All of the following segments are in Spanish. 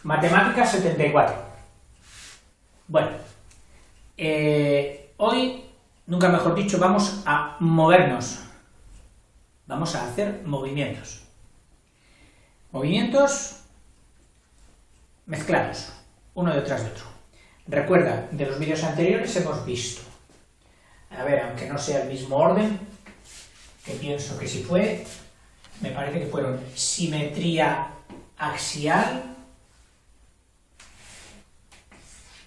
Matemáticas 74. Bueno, hoy, nunca mejor dicho, vamos a movernos. Vamos a hacer movimientos. Movimientos mezclados, uno detrás de otro. Recuerda, de los vídeos anteriores hemos visto, a ver, aunque no sea el mismo orden, que pienso que sí fue, me parece que fueron simetría axial,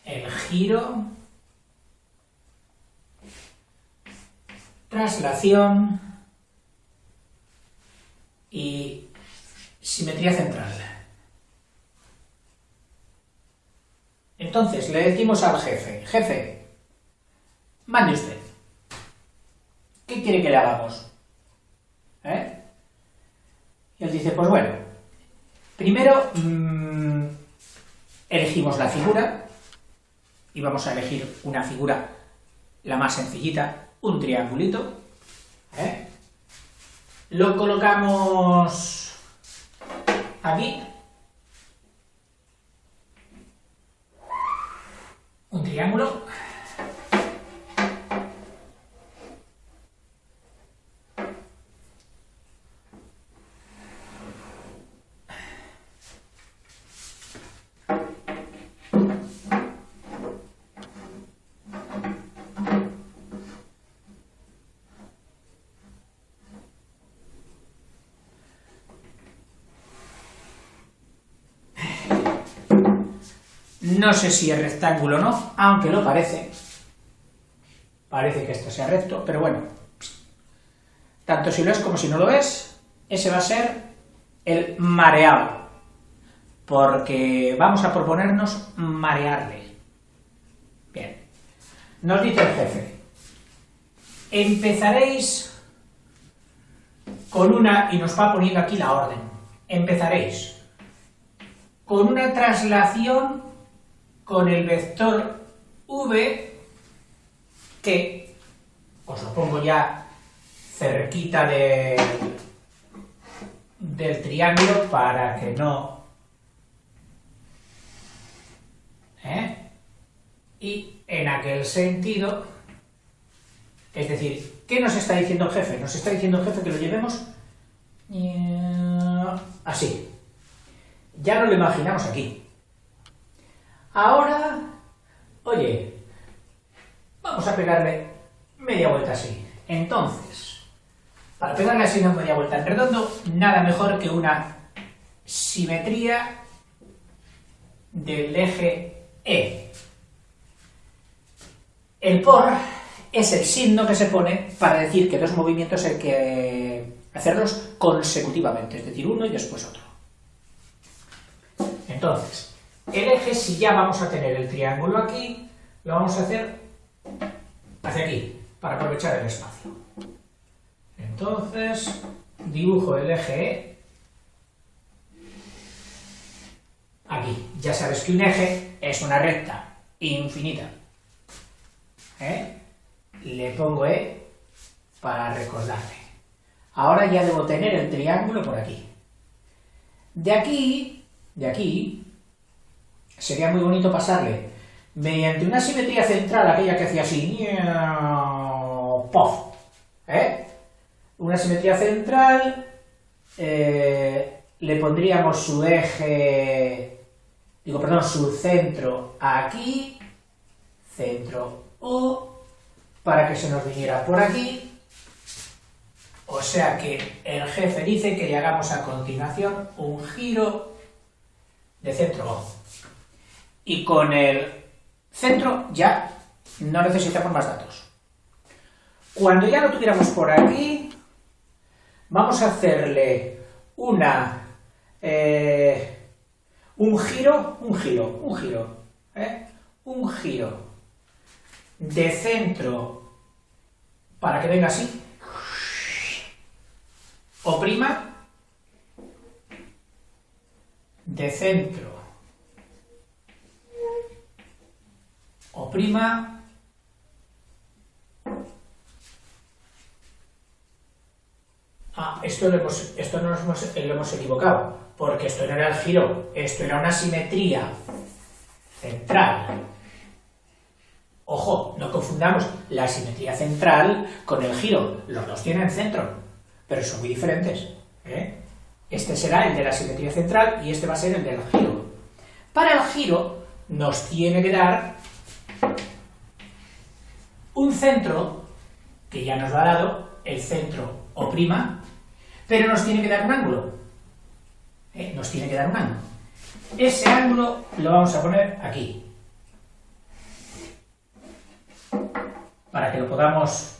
el giro, traslación y simetría central. Entonces le decimos al jefe, jefe, mande usted, ¿qué quiere que le hagamos? Y él dice, pues bueno, primero elegimos la figura y vamos a elegir una figura la más sencillita, un triangulito, lo colocamos aquí, un triángulo, no sé si es rectángulo o no, aunque lo parece. Parece que esto sea recto, pero bueno. Tanto si lo es como si no lo es, ese va a ser el mareado. Porque vamos a proponernos marearle. Bien. Nos dice el jefe. Empezaréis con una, y nos va poniendo aquí la orden. Empezaréis con una traslación con el vector v, que os lo pongo ya cerquita del triángulo para que no... Y en aquel sentido, es decir, ¿qué nos está diciendo el jefe? Nos está diciendo el jefe que lo llevemos así. Ya no lo imaginamos aquí. Ahora, oye, vamos a pegarle media vuelta así. Entonces, para pegarle así una media vuelta en redondo, nada mejor que una simetría del eje E. El por es el signo que se pone para decir que dos movimientos hay que hacerlos consecutivamente, es decir, uno y después otro. Entonces, el eje, si ya vamos a tener el triángulo aquí, lo vamos a hacer hacia aquí, para aprovechar el espacio. Entonces, dibujo el eje E aquí. Ya sabes que un eje es una recta infinita. Le pongo E para recordarme. Ahora ya debo tener el triángulo por aquí. De aquí, sería muy bonito pasarle mediante una simetría central, aquella que hacía así, ¡pof! Una simetría central, le pondríamos su eje, su centro aquí, centro O, para que se nos viniera por aquí. O sea que el jefe dice que le hagamos a continuación un giro de centro O. Y con el centro ya no necesitamos más datos. Cuando ya lo tuviéramos por aquí, vamos a hacerle un giro de centro para que venga así, O', de centro, O', esto lo hemos equivocado. porque esto no era el giro, esto era una simetría central. Ojo, no confundamos la simetría central con el giro. Los dos tienen centro, pero son muy diferentes, ¿eh? Este será el de la simetría central y este va a ser el del giro. Para el giro nos tiene que dar un centro, que ya nos lo ha dado, el centro O', pero nos tiene que dar un ángulo. Nos tiene que dar un ángulo. Ese ángulo lo vamos a poner aquí, para que lo podamos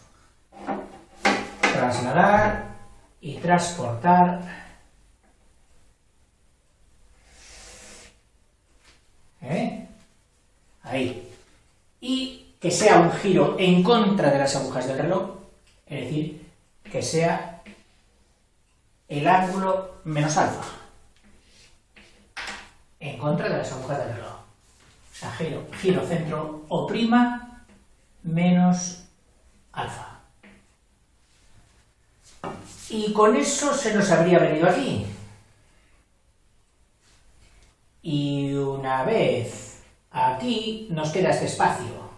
trasladar y transportar. Ahí. Y que sea un giro en contra de las agujas del reloj, es decir, que sea el ángulo menos alfa, en contra de las agujas del reloj. O sea, giro centro O' menos alfa. Y con eso se nos habría venido aquí. Y una vez aquí nos queda este espacio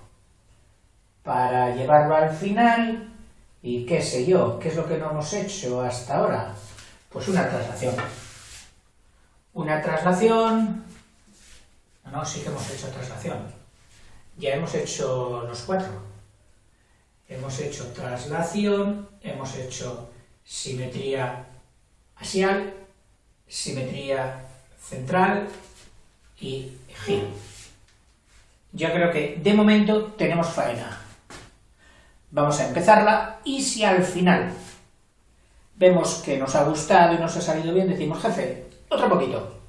para llevarlo al final y qué sé yo, qué es lo que no hemos hecho hasta ahora. Pues una traslación. Una traslación... No, sí que hemos hecho traslación. Ya hemos hecho los 4. Hemos hecho traslación, hemos hecho simetría axial, simetría central y giro. Yo creo que de momento tenemos faena. Vamos a empezarla y si al final vemos que nos ha gustado y nos ha salido bien, decimos, jefe, otro poquito.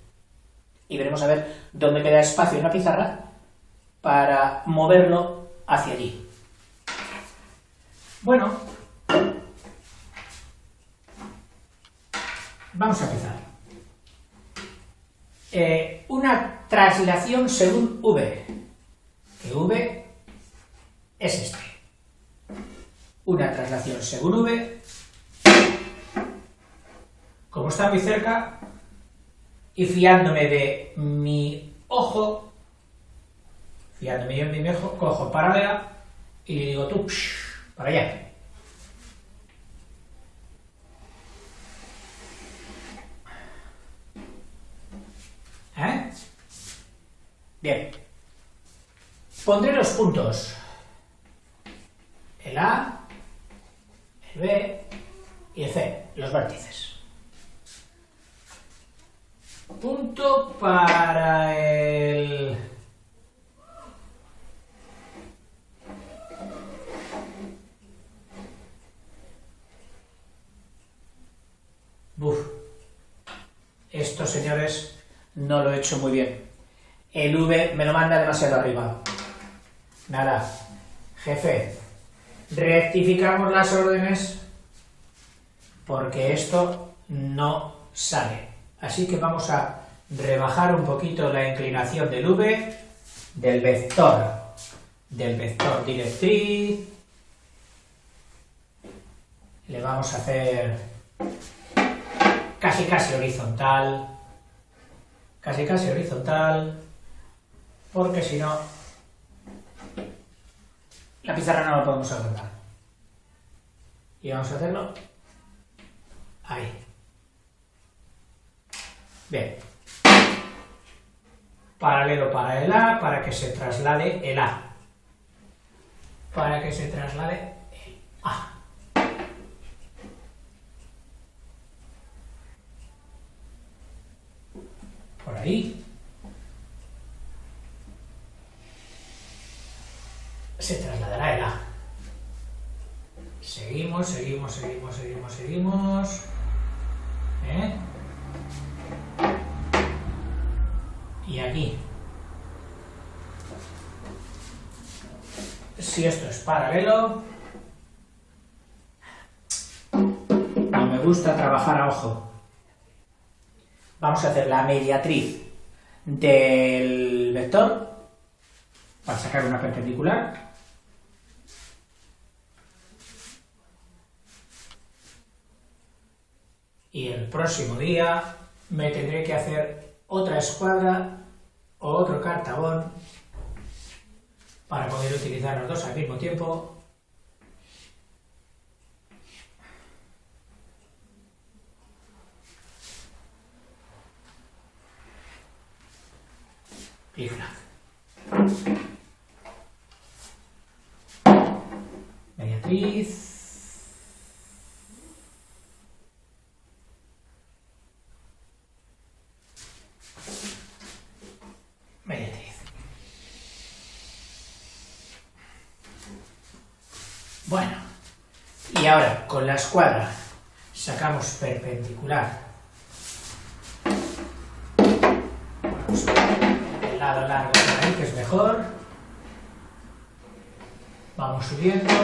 Y veremos a ver dónde queda espacio en la pizarra para moverlo hacia allí. Bueno, vamos a empezar. Una traslación según V, que V es este. Una traslación según V, como está muy cerca, y fiándome de mi ojo, cojo paralela y le digo tú, para allá. Bien. Pondré los puntos. El A, el B y el C, los vértices. Punto para el... Esto, señores, no lo he hecho muy bien. El V me lo manda demasiado arriba. Nada. Jefe, rectificamos las órdenes porque esto no sale. Así que vamos a rebajar un poquito la inclinación del V, del vector directriz. Le vamos a hacer casi horizontal, porque si no, la pizarra no la podemos agrandar. Y vamos a hacerlo ahí. Bien. Paralelo para el A, para que se traslade el A. Para que se traslade el A. Por ahí. Se trasladará el A. Seguimos. Y aquí. Si esto es paralelo, no me gusta trabajar a ojo. Vamos a hacer la mediatriz del vector para sacar una perpendicular. Y el próximo día me tendré que hacer otra escuadra o otro cartabón para poder utilizar los dos al mismo tiempo. Y flag. Mediatriz. Mediatriz. Bueno, y ahora con la escuadra sacamos perpendicular. Vamos el lado largo por ahí, que es mejor. Vamos subiendo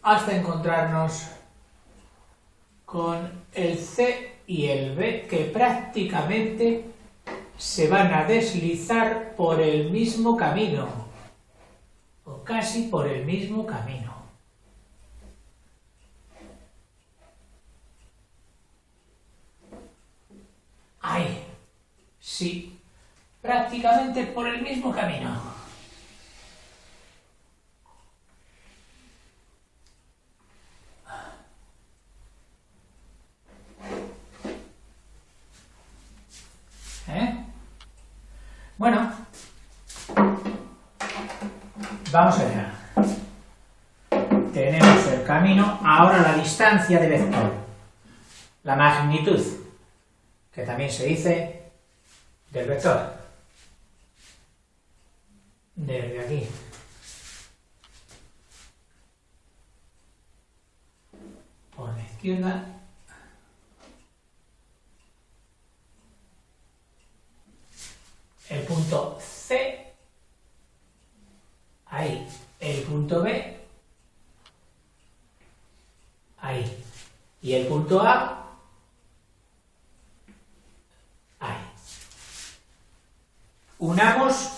hasta encontrarnos con el C y el B, que prácticamente se van a deslizar por el mismo camino, o casi por el mismo camino. Ahí, sí, prácticamente por el mismo camino. Bueno, vamos allá. Tenemos el camino, ahora la distancia de vector, la magnitud, que también se dice del vector, desde aquí. Por la izquierda. El punto C, ahí, el punto B, ahí, y el punto A, ahí. Unamos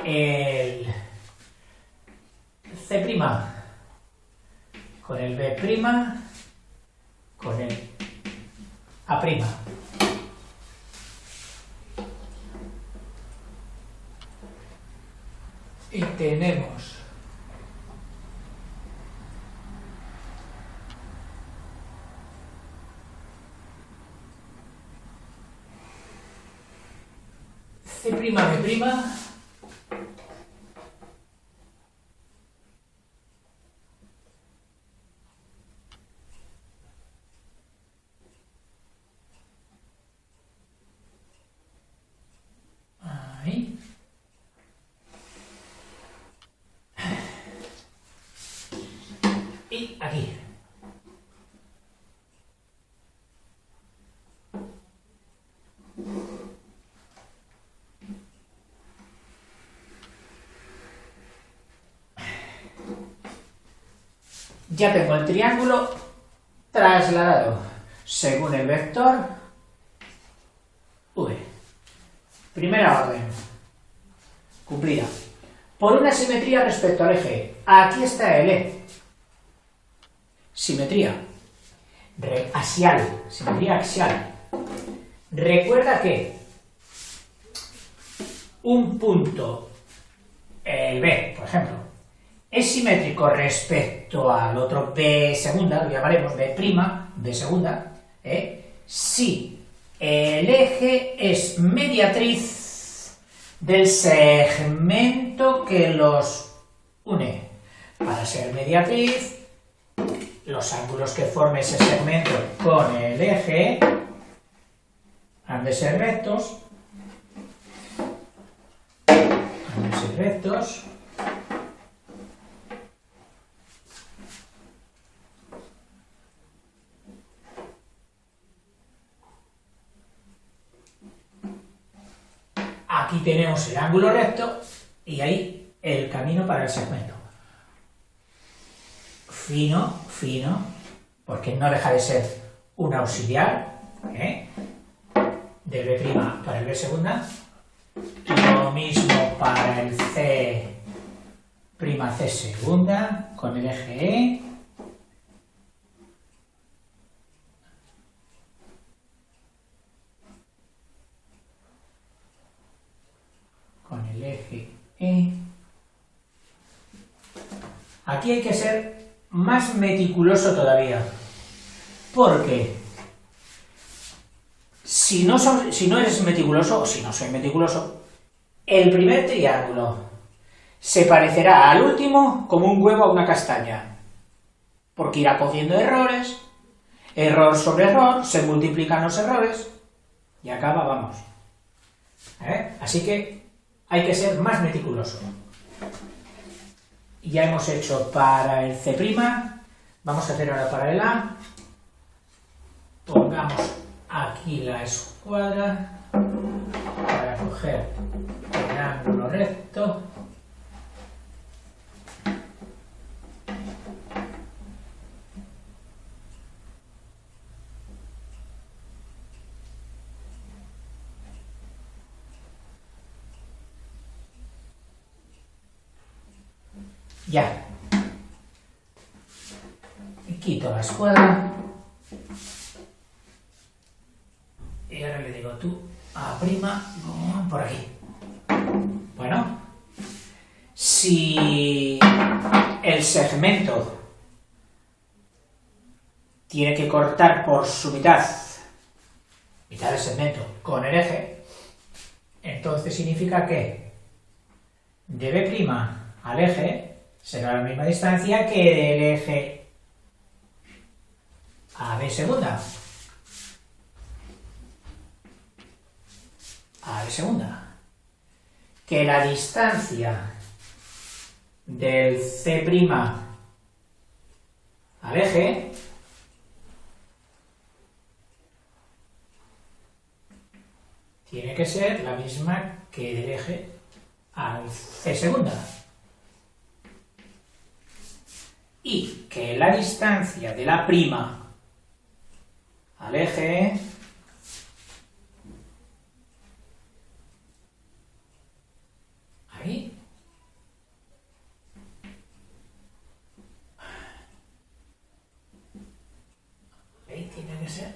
el C' con el B', con el A'. Y tenemos C', B', ahí. Y aquí. Ya tengo el triángulo trasladado según el vector V. Primera orden cumplida. Por una simetría respecto al eje. Aquí está el E. Simetría axial. Simetría axial. Recuerda que un punto, el B, por ejemplo, es simétrico respecto al otro B segunda, lo llamaremos B', B segunda, si el eje es mediatriz del segmento que los une. Para ser mediatriz, los ángulos que forme ese segmento con el eje han de ser rectos. Han de ser rectos. Aquí tenemos el ángulo recto y ahí el camino para el segmento. Fino, fino, porque no deja de ser un auxiliar, del B' para el B segunda. Lo mismo para el C', C segunda, con el eje E. aquí hay que ser más meticuloso todavía, porque si no eres meticuloso, o si no soy meticuloso, el primer triángulo se parecerá al último como un huevo a una castaña, porque irá cogiendo errores, error sobre error, se multiplican los errores, y acaba, vamos. Así que hay que ser más meticuloso. Ya hemos hecho para el C', vamos a hacer ahora para el A. Pongamos aquí la escuadra para coger el ángulo recto. Ya. Quito la escuadra. Y ahora le digo tú a prima por aquí. Bueno, si el segmento tiene que cortar por su mitad del segmento con el eje, entonces significa que de B' al eje será la misma distancia que del eje a B segunda. A B segunda. Que la distancia del C' al eje tiene que ser la misma que del eje al C segunda. Y que la distancia de la prima al eje ahí tiene que ser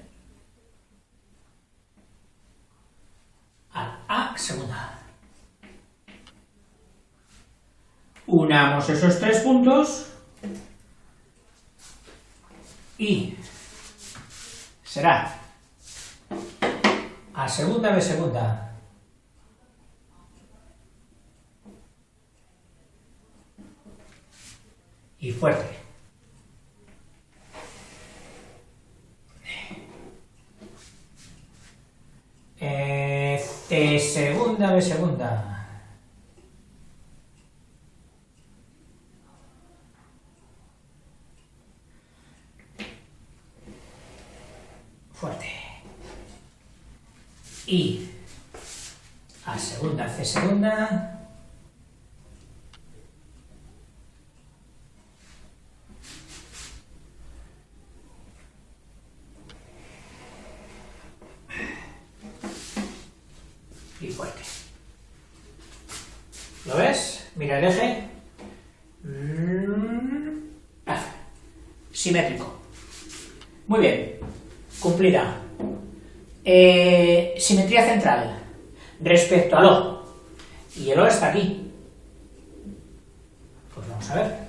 al A segunda. Unamos esos tres puntos y será A segunda, B segunda. Y fuerte. C segunda, B segunda. Fuerte. Y A segunda, C segunda. Y fuerte. ¿Lo ves? Mira el eje. Simétrico. Muy bien. Cumplida. Simetría central. Respecto al O. Y el O está aquí. Pues vamos a ver.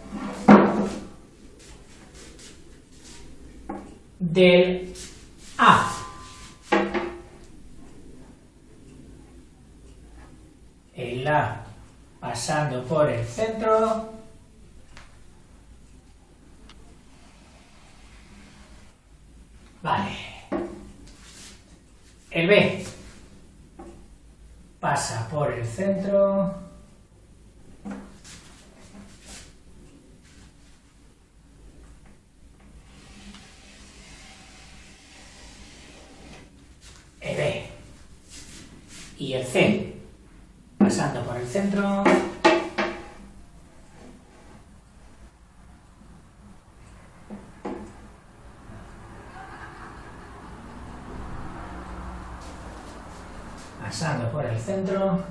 Del A el A pasando por el centro, vale, el B pasa por el centro, el B y el C pasando por el centro, pasando por el centro,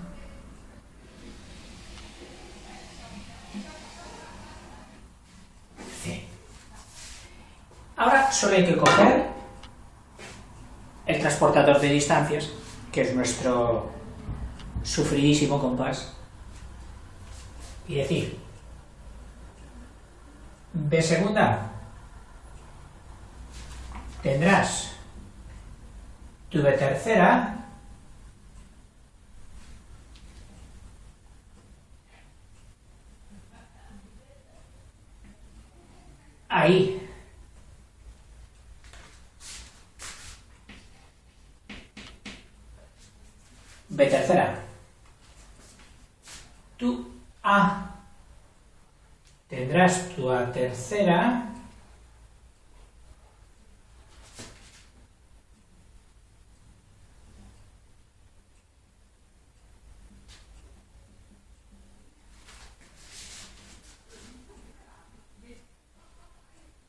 C. Ahora solo hay que coger el transportador de distancias, que es nuestro sufridísimo compás, y decir B segunda, tendrás tu B tercera, ahí. B tercera. Tu A. Tendrás tu A tercera.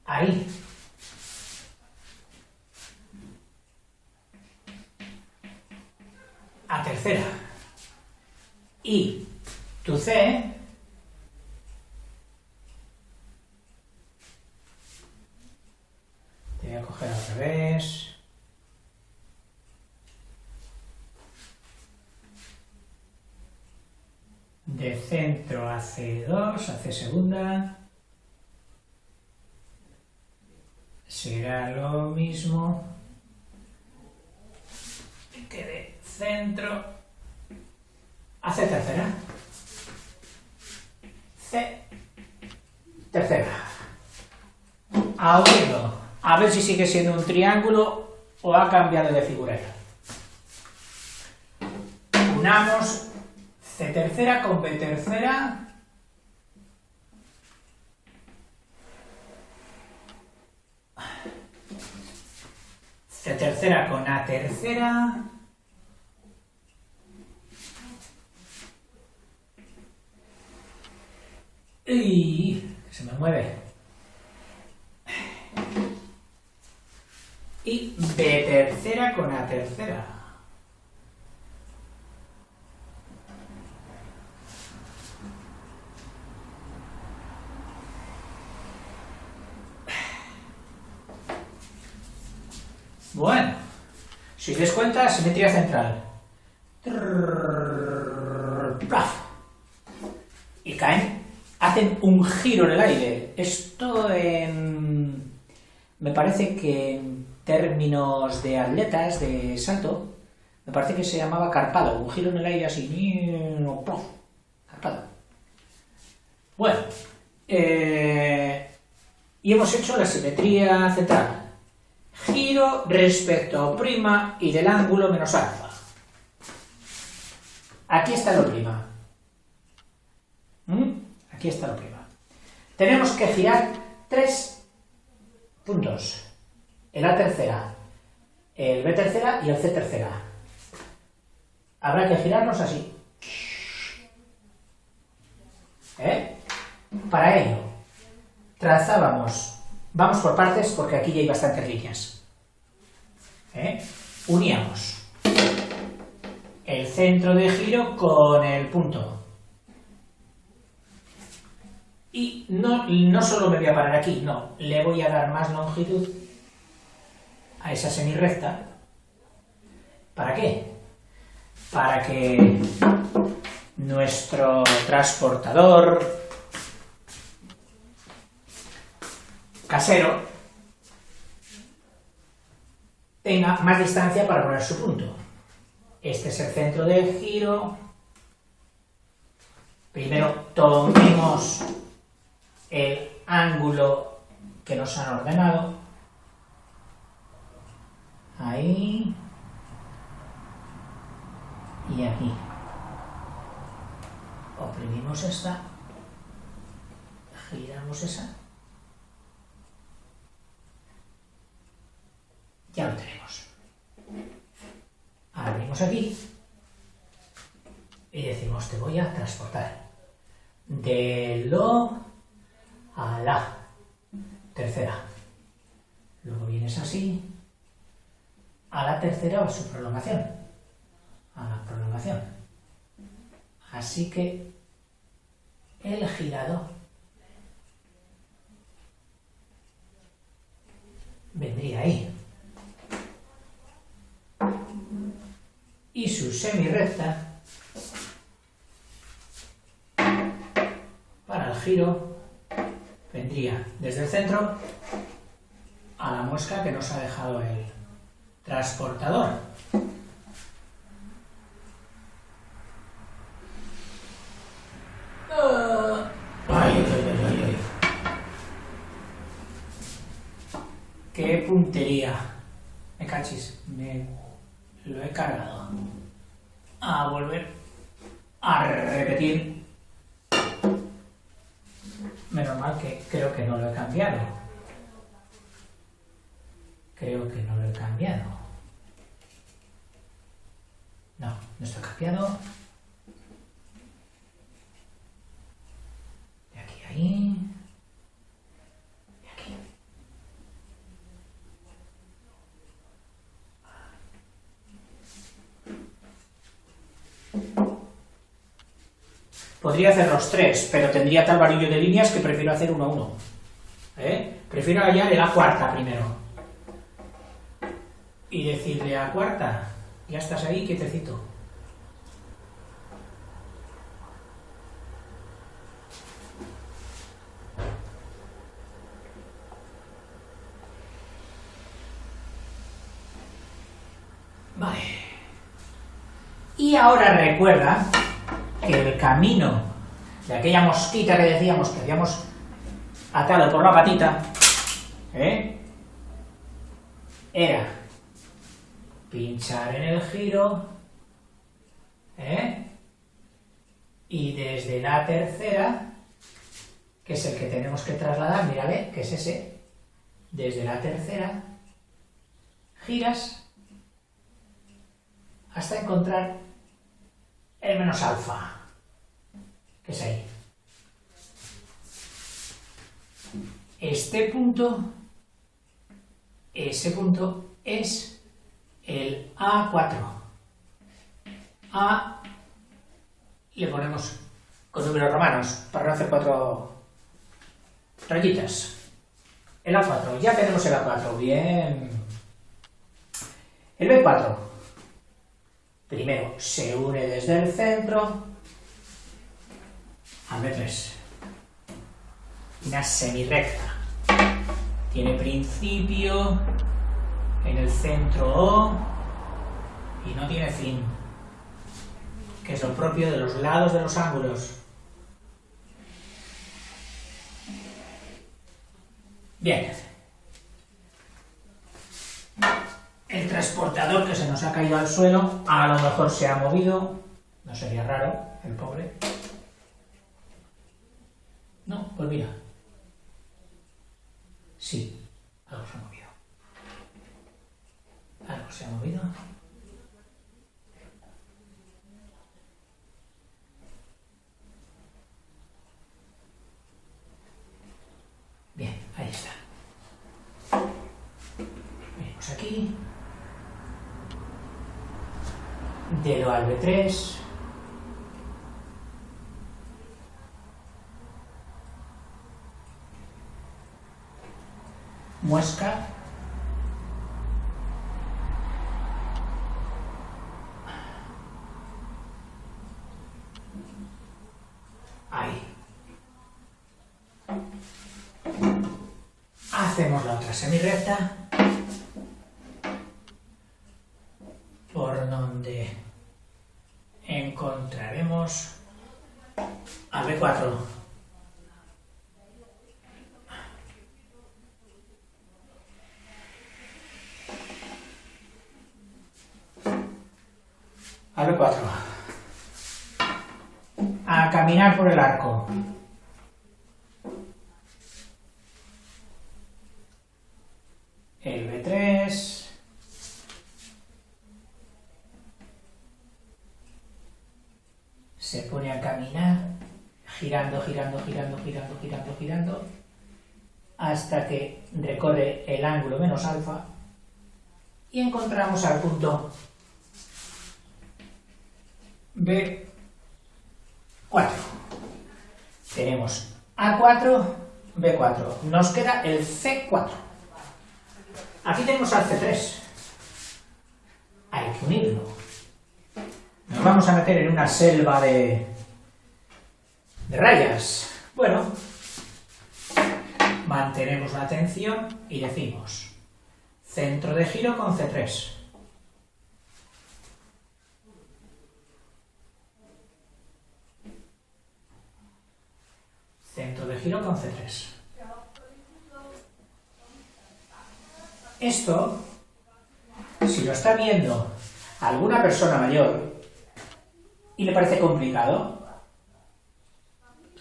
Ahí. A tercera. Y tu C te voy a coger al revés. De centro a C2, a C segunda. Será lo mismo que de centro a C tercera. C tercera. A unirlo. A ver si sigue siendo un triángulo o ha cambiado de figurero. Unamos C tercera con B tercera. C tercera con A tercera. Y se me mueve. Y B tercera con A tercera. Bueno, si os dais cuenta, simetría central. Y caen, hacen un giro en el aire. Esto me parece que en términos de atletas, de salto, me parece que se llamaba carpado. Un giro en el aire así. Carpado. Bueno, y hemos hecho la simetría central. Giro respecto a prima y del ángulo menos alfa. Aquí está lo prima. Aquí está lo prima. Tenemos que girar 3 puntos. El A tercera, el B tercera y el C tercera. Habrá que girarlos así. Para ello, trazábamos. Vamos por partes porque aquí ya hay bastantes líneas. Uníamos el centro de giro con el punto. Y no solo me voy a parar aquí, no, le voy a dar más longitud a esa semirrecta. ¿Para qué? Para que nuestro transportador casero tenga más distancia para poner su punto. Este es el centro de giro. Primero tomemos el ángulo que nos han ordenado. Ahí. Y aquí. Oprimimos esta. Giramos esa. Ya lo tenemos. Abrimos aquí y decimos, te voy a transportar de lo a la tercera. Luego vienes así a la tercera o a su prolongación. A la prolongación. Así que el girado vendría ahí. Y su semirrecta para el giro vendría desde el centro a la muesca que nos ha dejado el transportador. ¡Qué puntería! Me cachis, me lo he cargado. A volver a repetir. Menos mal que creo que no lo he cambiado. Creo que no lo he cambiado. No, no está cambiado. De aquí a ahí. De aquí. Podría hacer los tres, pero tendría tal varillo de líneas que prefiero hacer uno a uno. Prefiero hallar el A cuarta primero. Y decirle a cuarta, ya estás ahí, quietecito. Vale. Y ahora recuerda que el camino de aquella mosquita que decíamos que habíamos atado por la patita, era pinchar en el giro, y desde la tercera, que es el que tenemos que trasladar, mírale, que es ese, desde la tercera, giras hasta encontrar el menos alfa, que es ahí. Este punto, ese punto es el A4. A le ponemos con números romanos para no hacer 4 rayitas. El A4, ya tenemos el A4, bien. El B4, primero se une desde el centro al B3. Una semirrecta. Tiene principio en el centro O y no tiene fin, que es lo propio de los lados de los ángulos. Bien. El transportador que se nos ha caído al suelo, a lo mejor se ha movido, no sería raro, el pobre. No, pues mira. Sí, algo se ha movido. Algo se ha movido. Bien, ahí está. Venimos aquí. Dedo al B3. Muesca. Ahí. Hacemos la otra semirrecta. Por donde encontraremos a B4. A B4. A caminar por el arco. El B3. Se pone a caminar, girando, girando, girando, girando, girando, girando, hasta que recorre el ángulo menos alfa y encontramos al punto B4. Tenemos A4, B4. Nos queda el C4. Aquí tenemos al C3. Hay que unirlo. Nos vamos a meter en una selva de rayas. Bueno, mantenemos la atención y decimos centro de giro con C3. Centro de giro con C3. Esto, si lo está viendo alguna persona mayor y le parece complicado,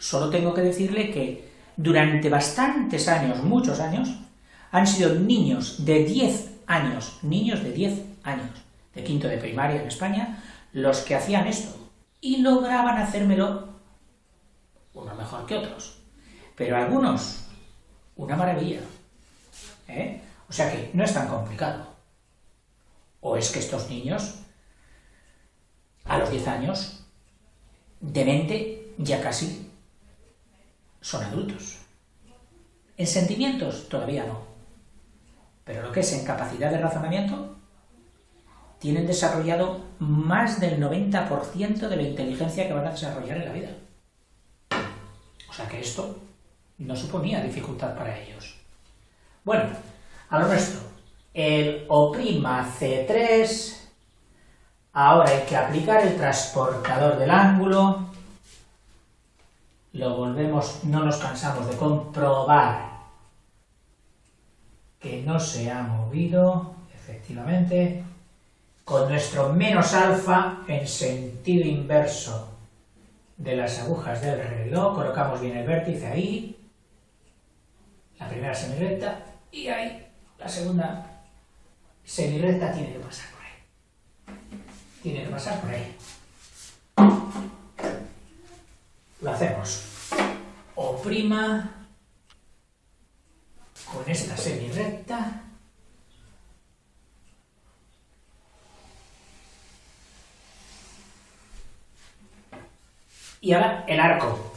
solo tengo que decirle que durante bastantes años, muchos años, han sido niños de 10 años, de quinto de primaria en España, los que hacían esto y lograban hacérmelo, unos mejor que otros, pero algunos, una maravilla, ¿eh? O sea que no es tan complicado. O es que estos niños, a los 10 años, de mente ya casi son adultos. En sentimientos todavía no. Pero lo que es en capacidad de razonamiento, tienen desarrollado más del 90% de la inteligencia que van a desarrollar en la vida. O sea que esto no suponía dificultad para ellos. Bueno, a lo nuestro. El O'C3, ahora hay que aplicar el transportador del ángulo, lo volvemos, no nos cansamos de comprobar que no se ha movido, efectivamente, con nuestro menos alfa en sentido inverso de las agujas del reloj, colocamos bien el vértice ahí, la primera semirrecta, y ahí la segunda semirrecta tiene que pasar por ahí. Tiene que pasar por ahí. Lo hacemos O' con esta semirrecta. Y ahora el arco.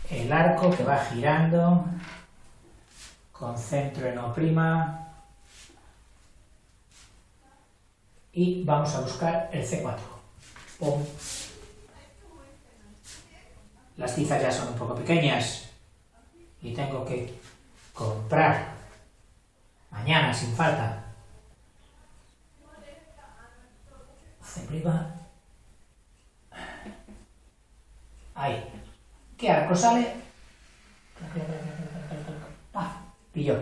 El arco que va girando con centro en O'. Y vamos a buscar el C4. ¡Pum! Las tizas ya son un poco pequeñas y tengo que comprar mañana sin falta C'. Ahí. ¿Qué arco sale? Pilló.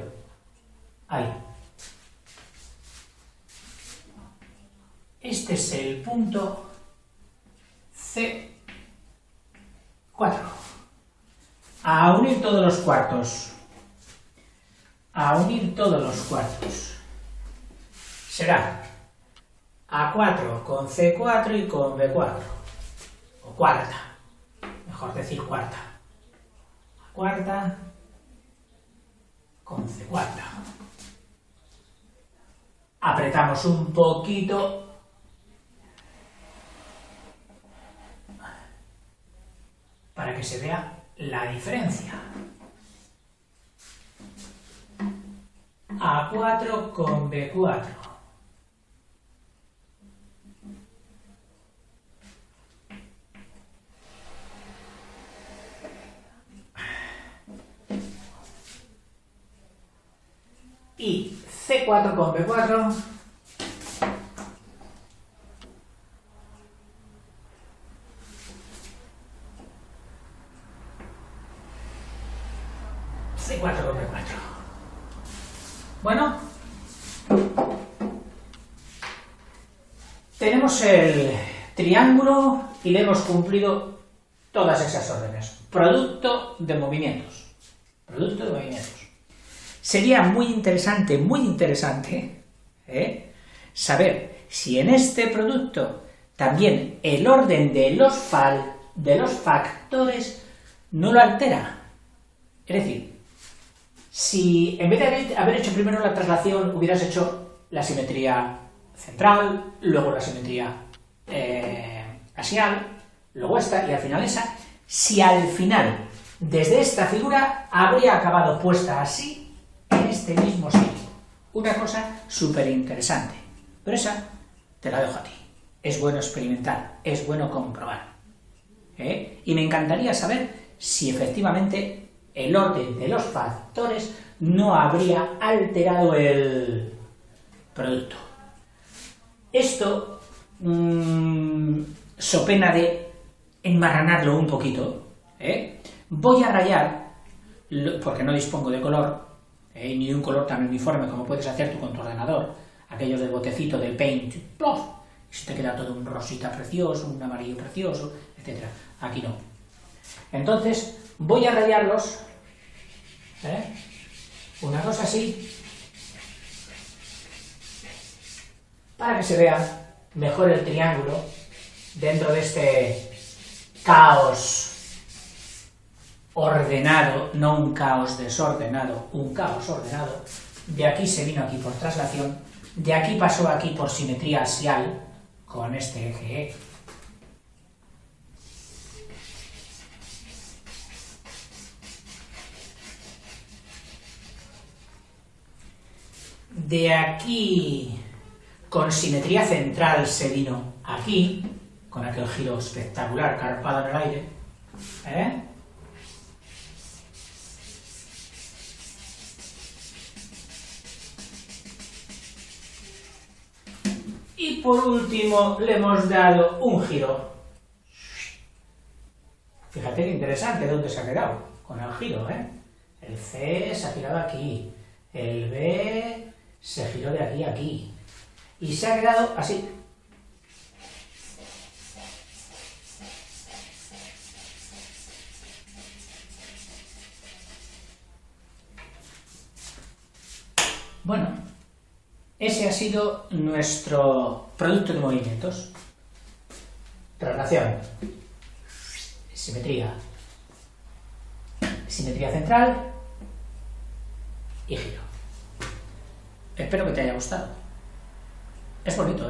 Ahí. Este es el punto C4. A unir todos los cuartos. A unir todos los cuartos. Será A4 con C4 y con B4. O cuarta. Mejor decir cuarta. A cuarta con C4. Apretamos un poquito. Para que se vea la diferencia. A4 con B4. Y C4 con B4. C4 con B4. Bueno, tenemos el triángulo y le hemos cumplido todas esas órdenes. Producto de movimientos. Producto de movimientos. Sería muy interesante, saber si en este producto también el orden de los factores no lo altera. Es decir, si en vez de haber hecho primero la traslación hubieras hecho la simetría central, luego la simetría axial, luego esta y al final esa, si al final desde esta figura habría acabado puesta así en este mismo sitio. Una cosa súper interesante, pero esa te la dejo a ti. Es bueno experimentar, es bueno comprobar, Y me encantaría saber si efectivamente el orden de los factores no habría alterado el producto. Esto, so pena de enmarranarlo un poquito, voy a rayar, porque no dispongo de color, ni de un color tan uniforme como puedes hacer tú con tu ordenador, aquellos del botecito del Paint, ¡plof! Y se te queda todo un rosita precioso, un amarillo precioso, etc. Aquí no. Entonces, voy a rayarlos, una cosa así, para que se vea mejor el triángulo dentro de este caos ordenado, no un caos desordenado, un caos ordenado. De aquí se vino aquí por traslación, de aquí pasó aquí por simetría axial, con este eje E. De aquí, con simetría central, se vino aquí, con aquel giro espectacular, carpado en el aire, Y por último le hemos dado un giro. Fíjate qué interesante dónde se ha quedado, con el giro, El C se ha girado aquí, el B se giró de aquí a aquí, y se ha quedado así. Bueno, ese ha sido nuestro producto de movimientos. Traslación, simetría, simetría central y giro. Espero que te haya gustado. Es bonito,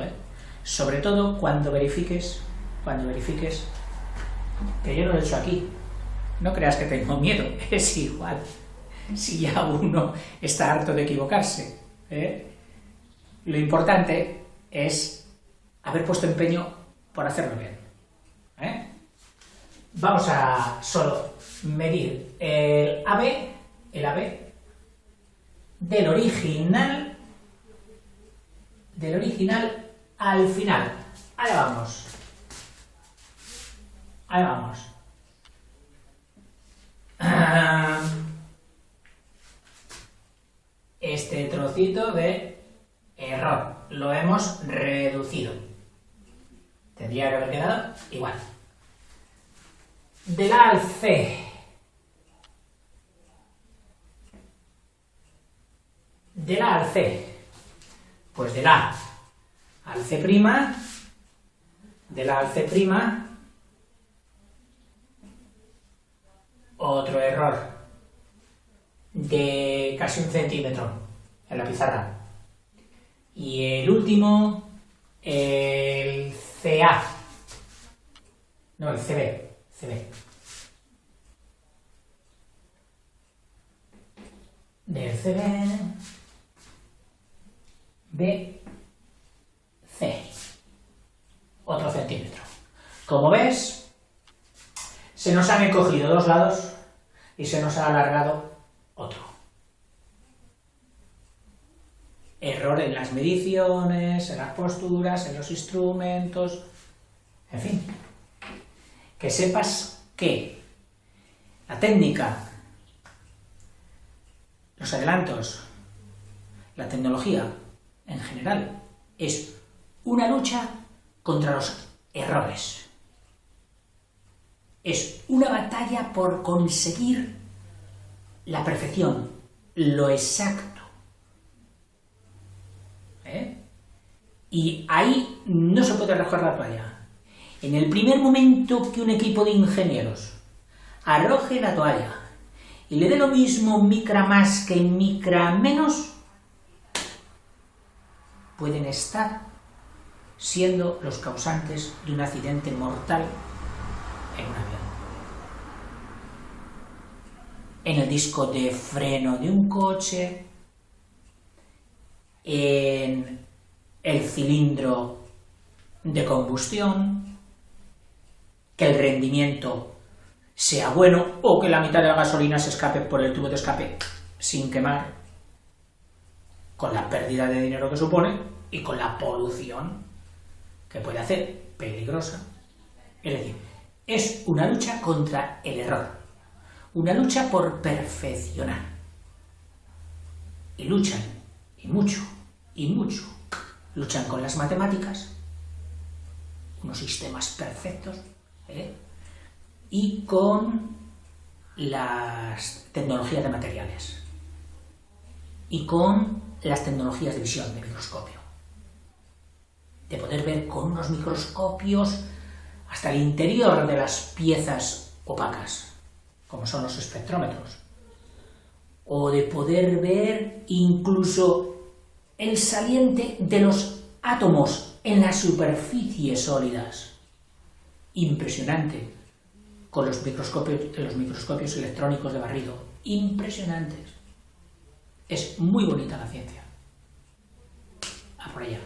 Sobre todo cuando verifiques que yo no lo he hecho aquí. No creas que tengo miedo, es igual. Si ya uno está harto de equivocarse, Lo importante es haber puesto empeño por hacerlo bien, Vamos a solo medir el AB del original al final. Ahí vamos. Este trocito de error lo hemos reducido. Tendría que haber quedado igual. Del A al C. Del A al C. Pues del A al C', del A al C', otro error de casi 1 centímetro en la pizarra. Y el último, el CA. No, el CB. Del CB, BC. Otro centímetro. Como ves, se nos han encogido dos lados y se nos ha alargado otro. Error en las mediciones, en las posturas, en los instrumentos, en fin. Que sepas que la técnica, los adelantos, la tecnología en general es una lucha contra los errores. Es una batalla por conseguir la perfección, lo exacto. Y ahí no se puede arrojar la toalla. En el primer momento que un equipo de ingenieros arroje la toalla y le dé lo mismo micra más que micra menos, pueden estar siendo los causantes de un accidente mortal en un avión. En el disco de freno de un coche, en el cilindro de combustión, que el rendimiento sea bueno, o que la mitad de la gasolina se escape por el tubo de escape sin quemar, con la pérdida de dinero que supone y con la polución que puede hacer peligrosa. Es decir, es una lucha contra el error, una lucha por perfeccionar. Y luchan, y mucho, luchan con las matemáticas, unos sistemas perfectos, y con las tecnologías de materiales, y con las tecnologías de visión de microscopio, de poder ver con unos microscopios hasta el interior de las piezas opacas, como son los espectrómetros, o de poder ver incluso el saliente de los átomos en las superficies sólidas. Impresionante, con los microscopios electrónicos de barrido, impresionantes. Es muy bonita la ciencia. A por ella.